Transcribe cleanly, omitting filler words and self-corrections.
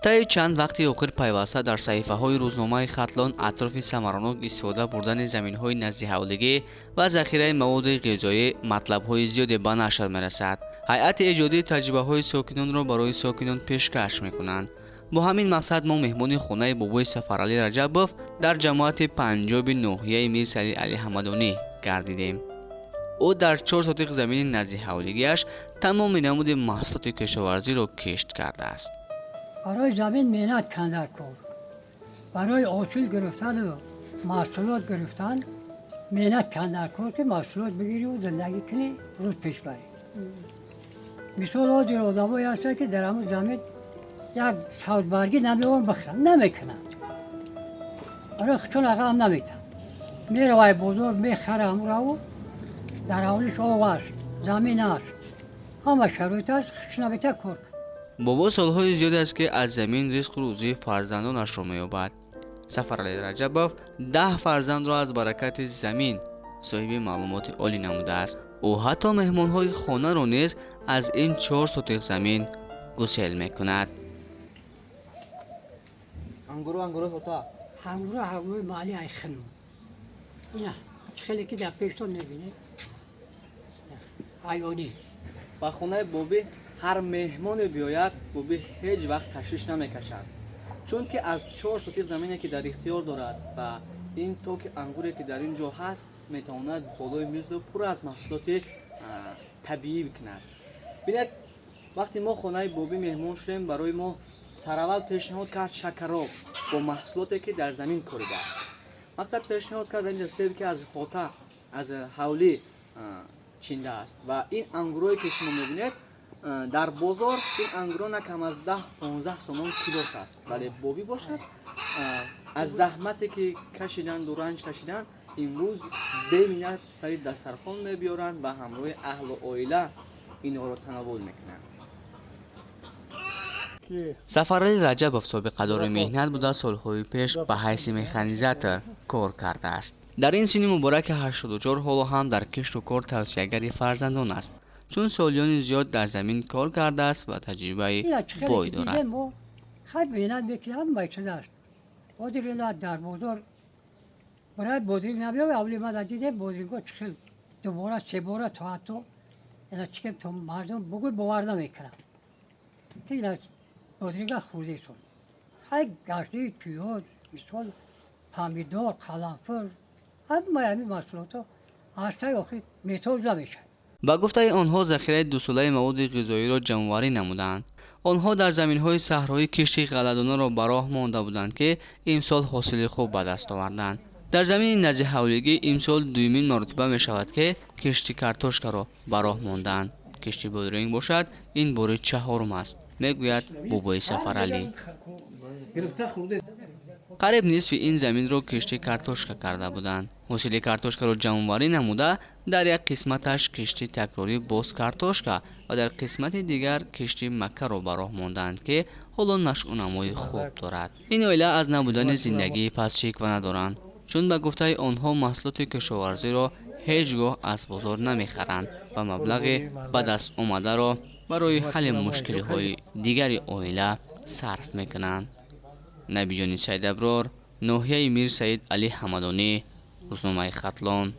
طی چند وقتی اخیر پیوسته در صحیفه‌های روزنامه خطلان اطراف ثمرانک استفاده بردن زمین‌های نزد حولگی و ذخیره مواد غذایی مطلب‌های زیادی به نشر می‌رسد. هیئت ایجادی تجربه‌های ساکنان را برای ساکنان پیشکش می‌کنند. با همین مقصد ما مهمان خانه بابای سفرعلی رجبوف در جماعت پنجاب ناحیه میرسعید علی حمدانی گردیدیم. او در 4 سوتق زمین نزد حولگیش تمام نمود محصولات کشاورزی را کشت کرده است. برای زمین محنت کندن کن، برای حاصل گرفتن و محصولات گرفتن محنت کندن کن که محصولات بگیری و زندگی کنی روز پیش بری. مثال آدر آدمایی هستن که در همون زمین یک سودبرگی نمیوان بخرن، نمیکنن. برای چون عقل هم نمیتن. میره وای بزرگ میخره همون رو در حولش آب است، زمین است، همه شرایط است، نمیتن کار. بابا سالهای زیاد است که از زمین رزق و روزی فرزندانش را می‌یابد. سفرعلی رجبوف 10 فرزند را از برکت زمین صاحب معلومات عالی نموده است. او حتی مهمان‌های خانه را نیز از این 4 سوتق زمین گسیل می‌کند. انگورو هوتا همگروه مالی ای خانم. اینا خیلی که در پیشتون می‌بینید. عیانی. با خونه بابی هر مهمان بیاید بابی هیچ وقت تشویش نمیکشد، چون که از 4 سوتق زمینی که در اختیار دارد و این توک انگوری که در اینجا هست میتواند بالای میز رو پر از محصولات طبیعی بکند. ببینید وقتی ما خانه بابی مهمان شدیم برای ما سراول پیشنهاد کرد شکراب با محصولاتی که در زمین کاریده است. مقصد پیشنهاد کرد اینجا سیب که از خاطر از حولی چینده است و این انگوری که شما میبینید در بازار این انگور نه کم از 10-15 سومون کیلو است، ولی بابی باشد از زحمتی که کشیدن و رنج کشیدن امروز ببینید سری دسترخوان میبیارن و همراه اهل و عائله اینا رو تناول میکنن. سفرعلی رجبوف سابقه دار مهنت بوده، سالهای پیش به حیث مکانیزاتور کار کرده است. در این سن مبارک 84 حالا هم در کشت و کار توصیه‌گر فرزندان است، چون سالیان زیاد در زمین کار کرده است و تجربه بای دارد. خیلی محنت میکنم باید است. بادرینگ در بازار برای بادرینگ نمیام اولی ما دیدیم بادرینگا چخیل دوباره 3 بار تا حتی اینا چیکم تو مردم بگوی باور نمیکنم که اینا بادرینگا خورده شد. خیلی گشنه پیاز مثال پامیدار قرنفل همه محصولات هسته آخر میتوج نمیشه. با گفته آنها ذخیره 2 ساله مواد غذایی را جمع‌آوری نمودند. آنها در زمین‌های صحرایی کشت غله‌دانه را به راه مانده بودند که امسال حاصل خوب به دست آوردند. در زمین نزد حولگی امسال دومین مرتبه می شود که کشت کارتوشکا را به راه ماندند. کشت بادرنگ باشد این بار 4م است، میگوید بابای سفرعلی. قریب نصف این زمین را کشتی کارتوشکا کرده بودند. حاصل کارتوشکا را جمع‌آوری نموده در یک قسمتش کشتی تکراری باز کارتوشکا و در قسمت دیگر کشتی مکه را به راه ماندند که حالا نشو و نمای خوب دارد. این عائله از نبودن زندگی پس شکوه ندارند، چون به گفته آنها محصولات کشاورزی را هیچگاه از بازار نمیخرند و مبلغ به دست آمده را برای حل مشکل‌های دیگر عائله صرف میکنند. نبی جان سید ابرار، ناحیه میرسعید علی حمدانی، روزنامه خطلان.